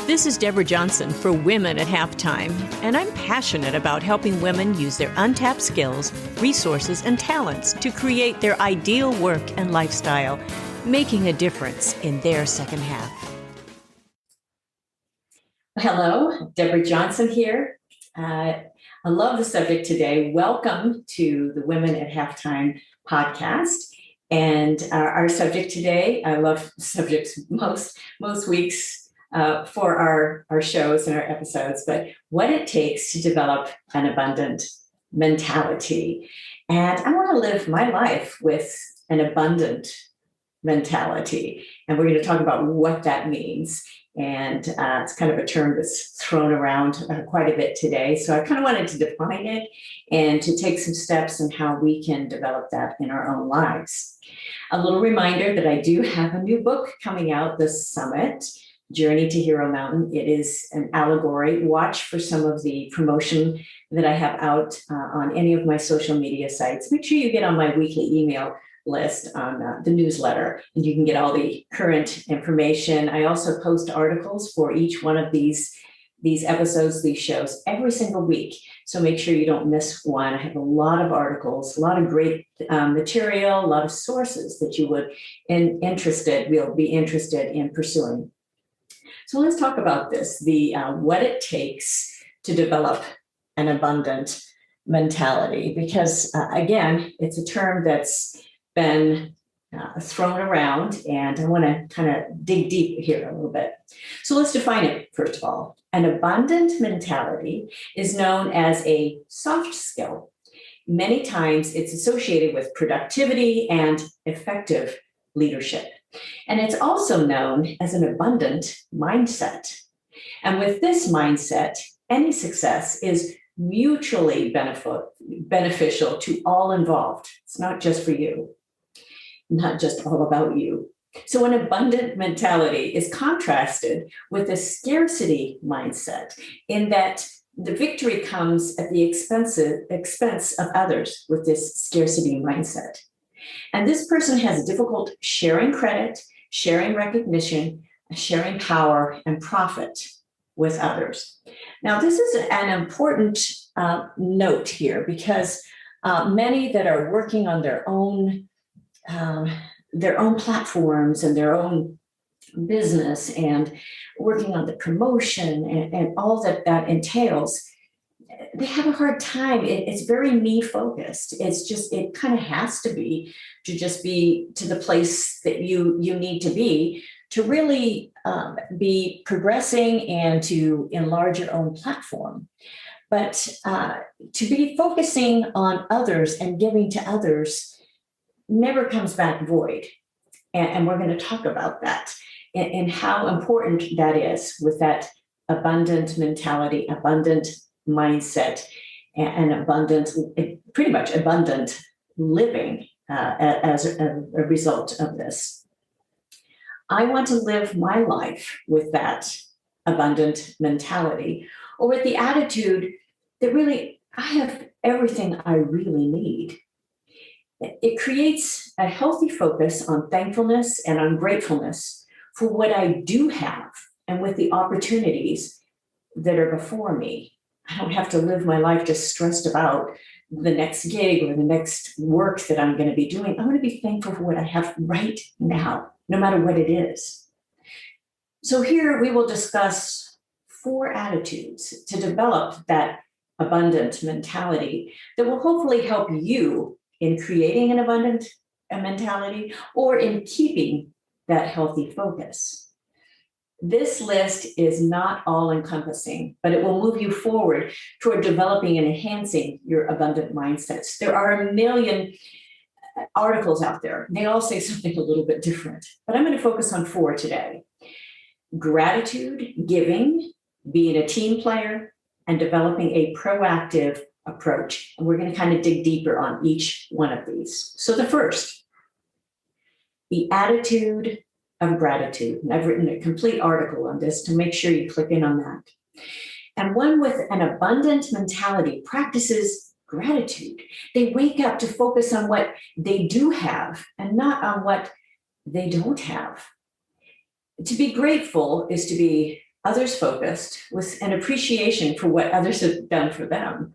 This is Deborah Johnson for Women at Halftime, and I'm passionate about helping women use their untapped skills, resources, and talents to create their ideal work and lifestyle, making a difference in their second half. Hello, Deborah Johnson here. I love the subject today. Welcome to the Women at Halftime podcast. And our subject today, I love subjects most weeks for our shows and our episodes, but what it takes to develop an abundant mentality. And I want to live my life with an abundant mentality. And we're going to talk about what that means. And it's kind of a term that's thrown around quite a bit today. So I kind of wanted to define it and to take some steps in how we can develop that in our own lives. A little reminder that I do have a new book coming out this summit, Journey to Hero Mountain. It is an allegory. Watch for some of the promotion that I have out on any of my social media sites. Make sure you get on my weekly email list on the newsletter, and you can get all the current information. I also post articles for each one of these episodes, these shows, every single week. So make sure you don't miss one. I have a lot of articles, a lot of great material, a lot of sources that you will be interested in pursuing. So let's talk about this, what it takes to develop an abundant mentality, because again, it's a term that's been thrown around, and I want to kind of dig deep here a little bit. So let's define it first of all. An abundant mentality is known as a soft skill. Many times it's associated with productivity and effective leadership. And it's also known as an abundant mindset. And with this mindset, any success is mutually beneficial to all involved. It's not just for you, not just all about you. So an abundant mentality is contrasted with a scarcity mindset, in that the victory comes at the expense of others with this scarcity mindset. And this person has difficult sharing credit, sharing recognition, sharing power and profit with others. Now, this is an important note here, because many that are working on their own platforms and their own business and working on the promotion and all that entails, they have a hard time. It's very me focused. It kind of has to be to the place that you need to be to really progressing and to enlarge your own platform. But to be focusing on others and giving to others never comes back void. And we're going to talk about that and how important that is with that abundant mentality, abundant mindset, and pretty much abundant living as a result of this. I want to live my life with that abundant mentality, or with the attitude that really I have everything I really need. It creates a healthy focus on thankfulness and on gratefulness for what I do have and with the opportunities that are before me. I don't have to live my life just stressed about the next gig or the next work that I'm going to be doing. I want to be thankful for what I have right now, no matter what it is. So here we will discuss 4 attitudes to develop that abundant mentality that will hopefully help you in creating an abundant mentality or in keeping that healthy focus. This list is not all-encompassing, but it will move you forward toward developing and enhancing your abundant mindsets. There are a million articles out there. They all say something a little bit different, but I'm going to focus on 4 today. Gratitude, giving, being a team player, and developing a proactive approach. And we're going to kind of dig deeper on each one of these. So the first, the attitude of gratitude. And I've written a complete article on this to make sure you click in on that. And one with an abundant mentality practices gratitude. They wake up to focus on what they do have and not on what they don't have. To be grateful is to be others focused, with an appreciation for what others have done for them.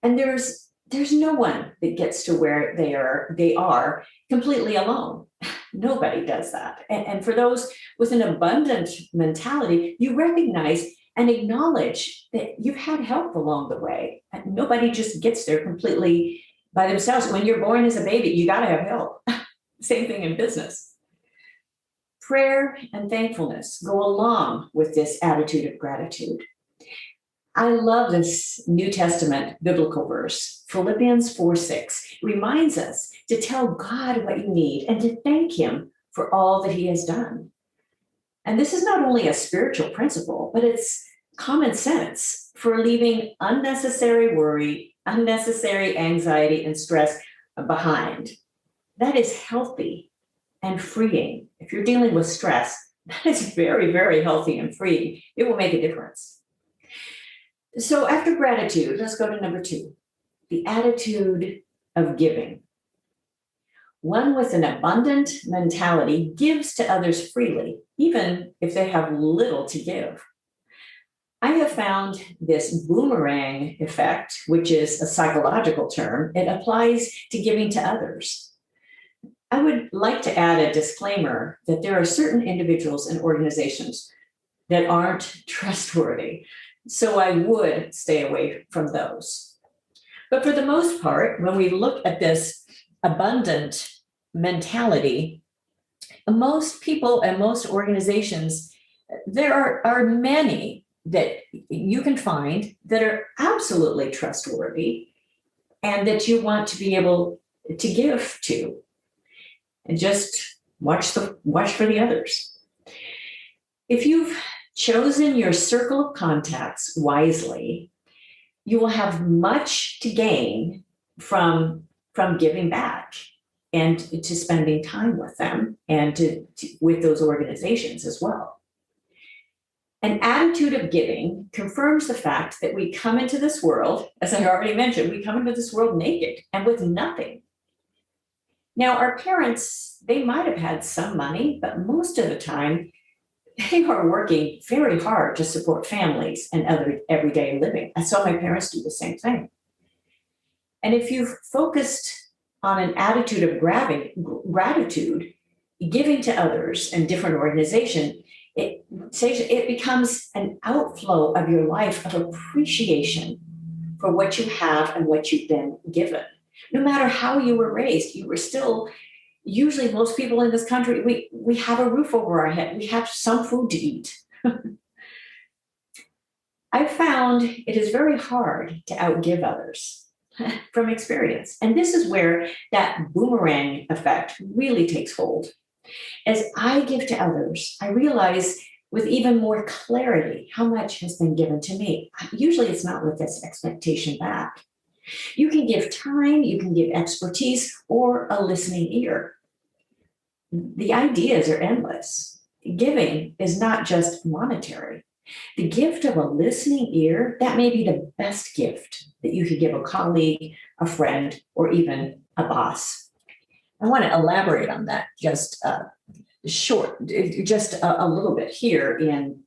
And there's no one that gets to where they are completely alone. Nobody does that. And for those with an abundant mentality, you recognize and acknowledge that you've had help along the way. And nobody just gets there completely by themselves. When you're born as a baby, you got to have help. Same thing in business. Prayer and thankfulness go along with this attitude of gratitude. I love this New Testament biblical verse, Philippians 4:6. Reminds us to tell God what you need and to thank him for all that he has done. And this is not only a spiritual principle, but it's common sense for leaving unnecessary worry, unnecessary anxiety, and stress behind. That is healthy and freeing. If you're dealing with stress, that is very, very healthy and freeing. It will make a difference. So after gratitude, let's go to number 2, the attitude of giving. One with an abundant mentality gives to others freely, even if they have little to give. I have found this boomerang effect, which is a psychological term. It applies to giving to others. I would like to add a disclaimer that there are certain individuals and organizations that aren't trustworthy. So I would stay away from those. But for the most part, when we look at this abundant mentality, most people and most organizations, there are many that you can find that are absolutely trustworthy and that you want to be able to give to. And just watch for the others. If you've chosen your circle of contacts wisely, you will have much to gain from giving back and to spending time with them and with those organizations as well. An attitude of giving confirms the fact that we come into this world, as I already mentioned, we come into this world naked and with nothing. Now, our parents, they might have had some money, but most of the time, they are working very hard to support families and other everyday living. I saw my parents do the same thing. And if you've focused on an attitude of gratitude, giving to others and different organizations, it becomes an outflow of your life of appreciation for what you have and what you've been given. No matter how you were raised, you were still, usually most people in this country, we have a roof over our head. We have some food to eat. I found it is very hard to outgive others from experience. And this is where that boomerang effect really takes hold. As I give to others, I realize with even more clarity how much has been given to me. Usually it's not with this expectation back. You can give time, you can give expertise, or a listening ear. The ideas are endless. Giving is not just monetary. The gift of a listening ear, that may be the best gift that you could give a colleague, a friend, or even a boss. I want to elaborate on that just a little bit here in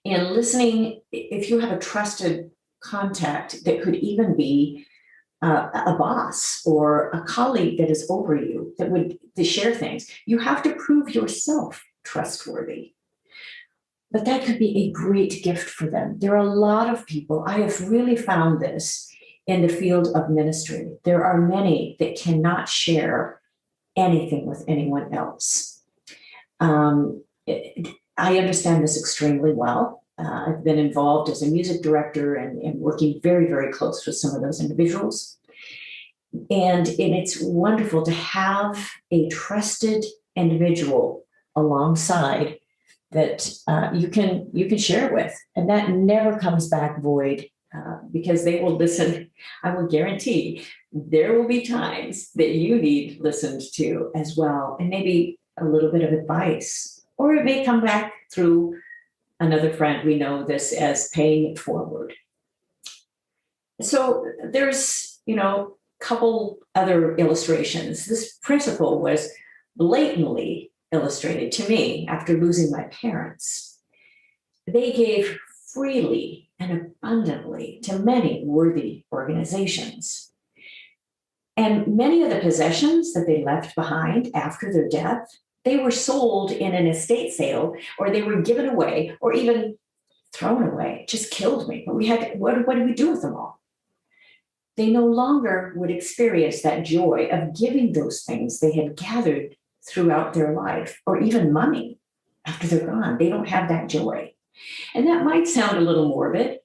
listening. If you have a trusted contact that could even be a boss or a colleague that is over you that would to share things, you have to prove yourself trustworthy. But that could be a great gift for them. There are a lot of people, I have really found this in the field of ministry. There are many that cannot share anything with anyone else. I understand this extremely well. I've been involved as a music director and working very, very close with some of those individuals. And it's wonderful to have a trusted individual alongside that you can share with. And that never comes back void because they will listen. I will guarantee there will be times that you need listened to as well, and maybe a little bit of advice, or it may come back through another friend. We know this as paying it forward. So there's, a couple other illustrations. This principle was blatantly illustrated to me after losing my parents. they gave freely and abundantly to many worthy organizations. And many of the possessions that they left behind after their death, they were sold in an estate sale, or they were given away, or even thrown away. It just killed me. But what do we do with them all? They no longer would experience that joy of giving those things they had gathered throughout their life, or even money after they're gone. They don't have that joy. And that might sound a little morbid,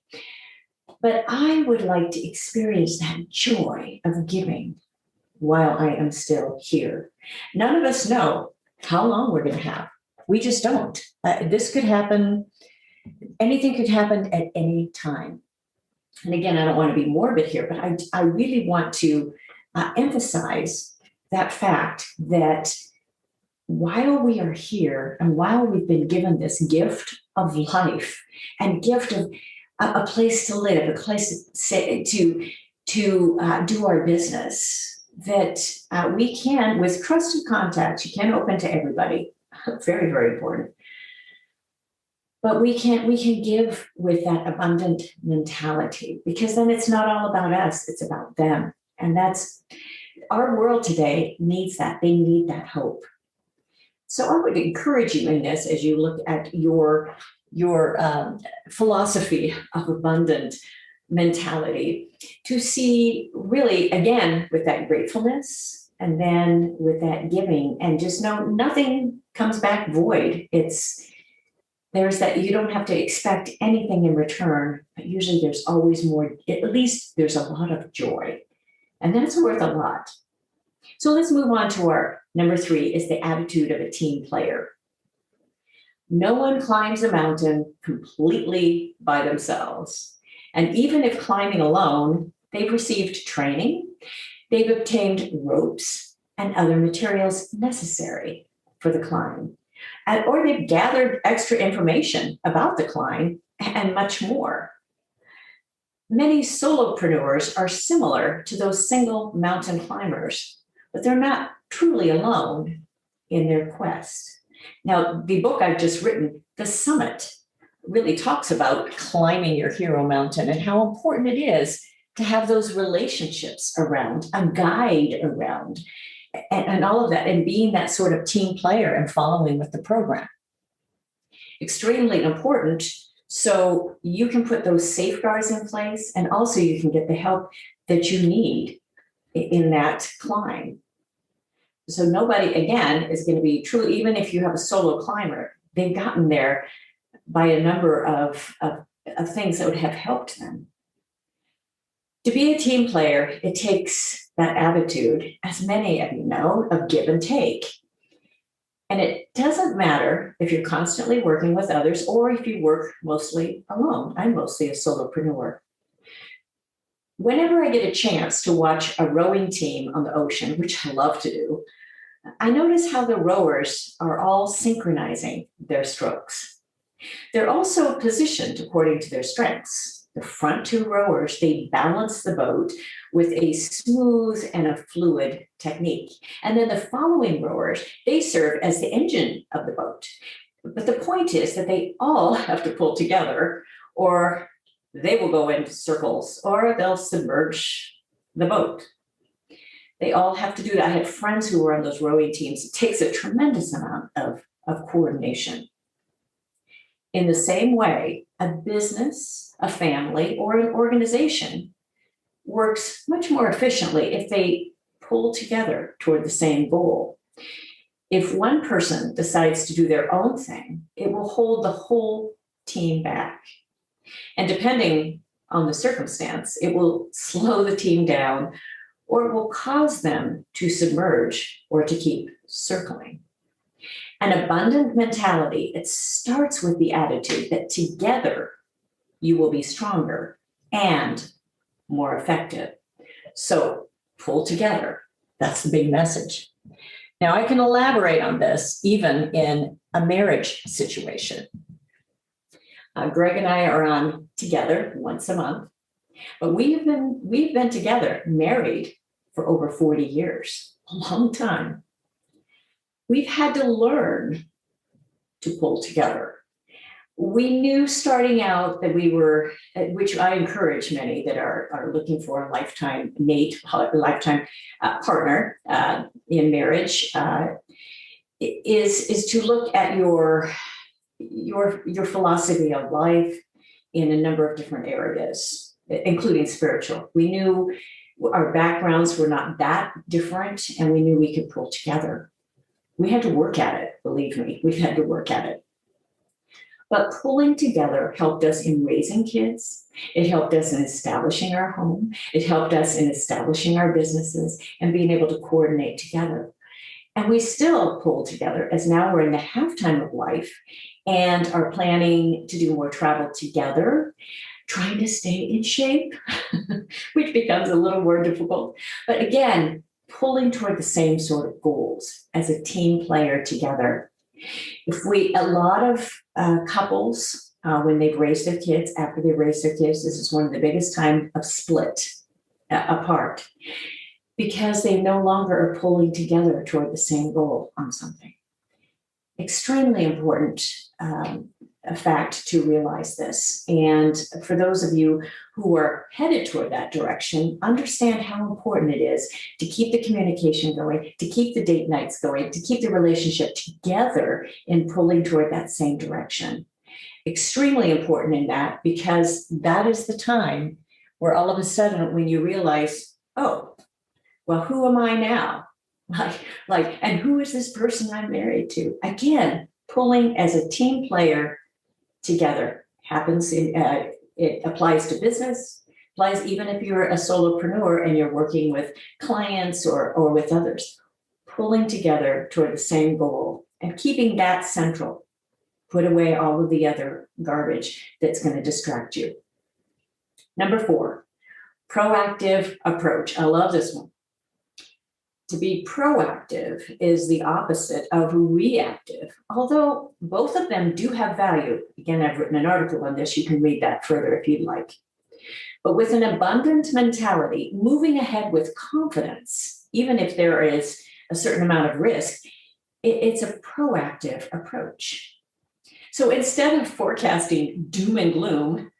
but I would like to experience that joy of giving while I am still here. None of us know how long we're going to have. We just don't. This could happen. Anything could happen at any time. And again, I don't want to be morbid here, but I really want to emphasize that fact that while we are here and while we've been given this gift of life and gift of a place to live, a place to do our business, that we can, with trusted contacts, you can't open to everybody, very, very important. But we can give with that abundant mentality, because then it's not all about us, it's about them. And that's, our world today needs that. They need that hope. So I would encourage you in this, as you look at your philosophy of abundant mentality, to see really, again, with that gratefulness and then with that giving, and just know nothing comes back void. There's that you don't have to expect anything in return, but usually there's always more, at least there's a lot of joy. And that's worth a lot. So let's move on to our number 3 is the attitude of a team player. No one climbs a mountain completely by themselves. And even if climbing alone, they've received training, they've obtained ropes and other materials necessary for the climb. Or they've gathered extra information about the climb and much more. Many solopreneurs are similar to those single mountain climbers, but they're not truly alone in their quest. Now, the book I've just written, The Summit, really talks about climbing your hero mountain and how important it is to have those relationships around, a guide around, and all of that, and being that sort of team player and following with the program. Extremely important, so you can put those safeguards in place, and also you can get the help that you need in that climb. So nobody, again, is going to be true, even if you have a solo climber, they've gotten there by a number of things that would have helped them. To be a team player, it takes that attitude, as many of you know, of give and take. And it doesn't matter if you're constantly working with others or if you work mostly alone. I'm mostly a solopreneur. Whenever I get a chance to watch a rowing team on the ocean, which I love to do, I notice how the rowers are all synchronizing their strokes. They're also positioned according to their strengths. The front 2 rowers, they balance the boat with a smooth and a fluid technique. And then the following rowers, they serve as the engine of the boat. But the point is that they all have to pull together, or they will go in circles, or they'll submerge the boat. They all have to do that. I had friends who were on those rowing teams. It takes a tremendous amount of coordination. In the same way, a business, a family, or an organization works much more efficiently if they pull together toward the same goal. If one person decides to do their own thing, it will hold the whole team back. And depending on the circumstance, it will slow the team down, or it will cause them to submerge or to keep circling. An abundant mentality, it starts with the attitude that together you will be stronger and more effective. So pull together. That's the big message. Now, I can elaborate on this even in a marriage situation. Greg and I are on together once a month, but we've been together, married for over 40 years, a long time. We've had to learn to pull together. We knew starting out that we were, which I encourage many that are looking for a lifetime mate, lifetime partner in marriage, is to look at your philosophy of life in a number of different areas, including spiritual. We knew our backgrounds were not that different, and we knew we could pull together. We had to work at it, believe me, we had to work at it. But pulling together helped us in raising kids. It helped us in establishing our home. It helped us in establishing our businesses and being able to coordinate together. And we still pull together as now we're in the halftime of life and are planning to do more travel together, trying to stay in shape, which becomes a little more difficult. But again, pulling toward the same sort of goals as a team player together. A lot of couples, when they've raised their kids, after they've raised their kids, this is one of the biggest time of split apart because they no longer are pulling together toward the same goal on something. Extremely important a fact to realize this. And for those of you who are headed toward that direction, understand how important it is to keep the communication going, to keep the date nights going, to keep the relationship together in pulling toward that same direction. Extremely important in that, because that is the time where all of a sudden when you realize, oh, well, who am I now? And who is this person I'm married to? Again, pulling as a team player together happens it applies to business, applies even if you're a solopreneur and you're working with clients or with others. Pulling together toward the same goal and keeping that central. Put away all of the other garbage that's going to distract you. Number 4, proactive approach. I love this one. To be proactive is the opposite of reactive, although both of them do have value. Again, I've written an article on this. You can read that further if you'd like. But with an abundant mentality, moving ahead with confidence, even if there is a certain amount of risk, it's a proactive approach. So instead of forecasting doom and gloom,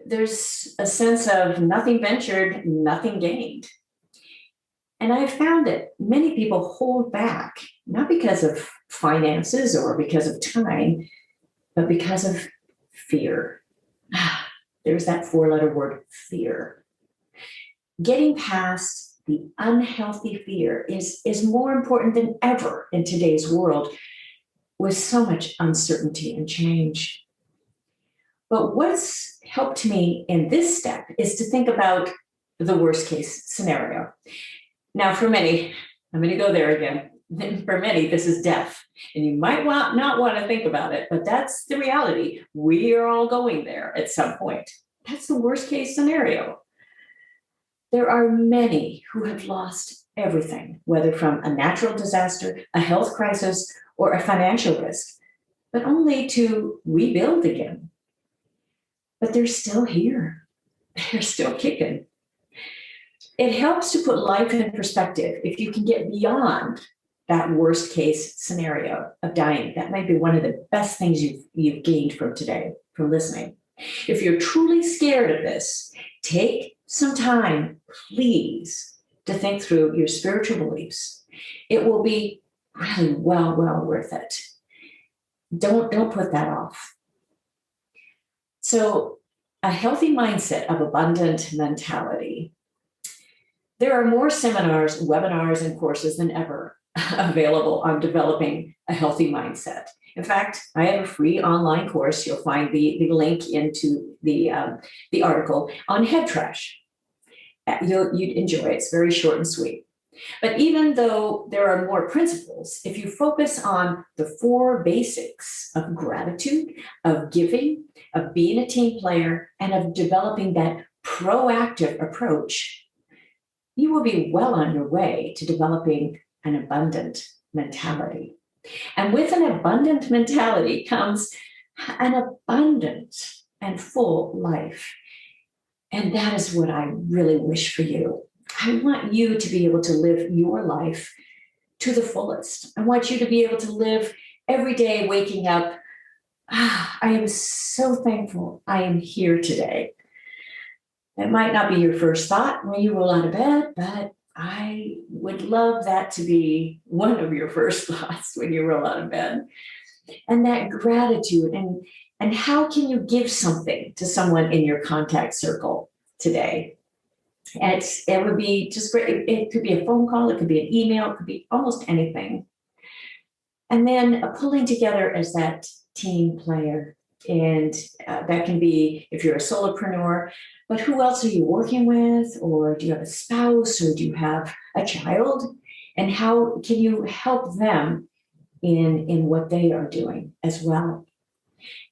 there's a sense of nothing ventured, nothing gained. And I've found that many people hold back, not because of finances or because of time, but because of fear. There's that 4-letter word, fear. Getting past the unhealthy fear is more important than ever in today's world with so much uncertainty and change. But what's helped me in this step is to think about the worst case scenario. Now, for many, I'm going to go there again. For many, this is death. And you might not want to think about it, but that's the reality. We are all going there at some point. That's the worst case scenario. There are many who have lost everything, whether from a natural disaster, a health crisis, or a financial risk, but only to rebuild again. But they're still here. They're still kicking. It helps to put life in perspective. If you can get beyond that worst case scenario of dying, that might be one of the best things you've gained from today, from listening. If you're truly scared of this, take some time, please, to think through your spiritual beliefs. It will be really well worth it. Don't put that off. So a healthy mindset of abundant mentality. There are more seminars, webinars, and courses than ever available on developing a healthy mindset. In fact, I have a free online course. You'll find the link into the article on head trash. You'd enjoy it. It's very short and sweet. But even though there are more principles, if you focus on the 4 basics of gratitude, of giving, of being a team player, and of developing that proactive approach, you will be well on your way to developing an abundant mentality. And with an abundant mentality comes an abundant and full life. And that is what I really wish for you. I want you to be able to live your life to the fullest. I want you to be able to live every day waking up I am so thankful I am here today. It might not be your first thought when you roll out of bed, but I would love that to be one of your first thoughts when you roll out of bed. And that gratitude and how can you give something to someone in your contact circle today? And it would be just great. It could be a phone call, it could be an email, it could be almost anything. And then pulling together as that team player. And that can be if you're a solopreneur, but who else are you working with? Or do you have a spouse? Or do you have a child? And how can you help them in what they are doing as well?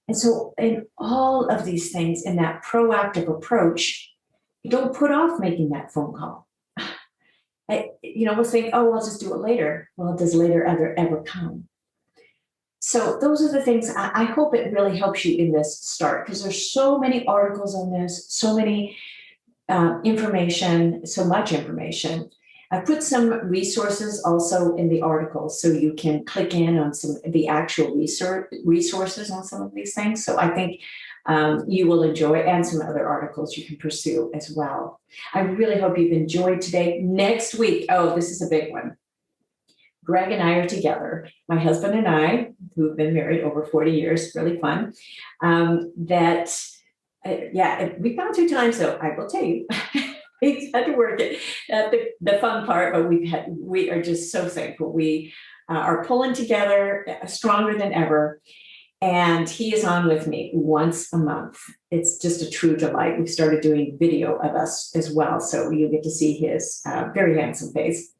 And so in all of these things, in that proactive approach, you don't put off making that phone call. We'll think, oh, I'll just do it later. Well, does later ever come? So those are the things I hope it really helps you in this start, because there's so many articles on this, so many information, so much information. I put some resources also in the article so you can click in on some of the actual resources on some of these things. So I think you will enjoy, and some other articles you can pursue as well. I really hope you've enjoyed today. Next week, oh, this is a big one. Greg and I are together, my husband and I, who've been married over 40 years, really fun. We've gone 2 times, so I will tell you, we've had to work it at the fun part, but we are just so thankful. We are pulling together stronger than ever. And he is on with me once a month. It's just a true delight. We've started doing video of us as well, so you'll get to see his very handsome face.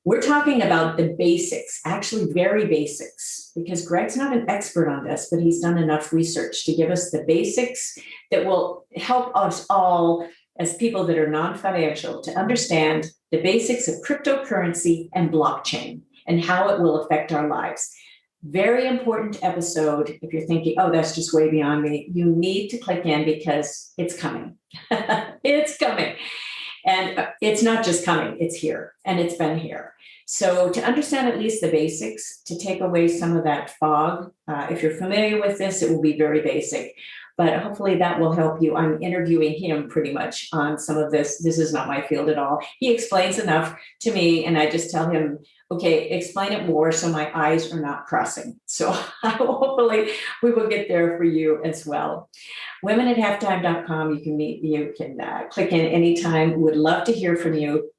We're talking about the basics, actually very basics, because Greg's not an expert on this, but he's done enough research to give us the basics that will help us all as people that are non-financial to understand the basics of cryptocurrency and blockchain and how it will affect our lives. Very important episode. If you're thinking, oh, that's just way beyond me, you need to click in because it's coming. It's coming. And it's not just coming, it's here, and it's been here. So to understand at least the basics, to take away some of that fog, if you're familiar with this, it will be very basic. But hopefully that will help you. I'm interviewing him pretty much on some of this. This is not my field at all. He explains enough to me, and I just tell him, okay, explain it more so my eyes are not crossing. So hopefully we will get there for you as well. Women@halftime.com. You can click in anytime. Would love to hear from you.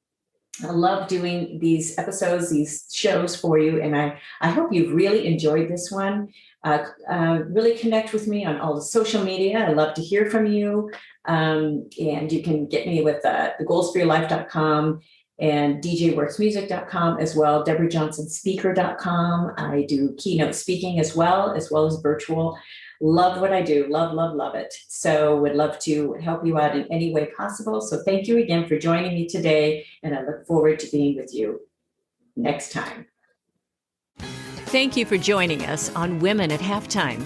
I love doing these episodes, these shows for you. And I hope you've really enjoyed this one. Really connect with me on all the social media. I love to hear from you. And you can get me with the goalsforyourlife.com and djworksmusic.com as well, DeborahJohnsonSpeaker.com. I do keynote speaking as well as virtual. Love what I do. Love, love, love it. So would love to help you out in any way possible. So thank you again for joining me today. And I look forward to being with you next time. Thank you for joining us on Women at Halftime.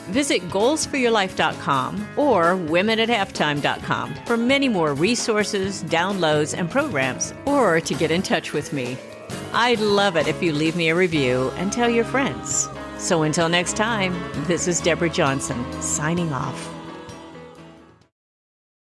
Visit goalsforyourlife.com or womenathalftime.com for many more resources, downloads, and programs, or to get in touch with me. I'd love it if you leave me a review and tell your friends. So until next time, this is Deborah Johnson, signing off.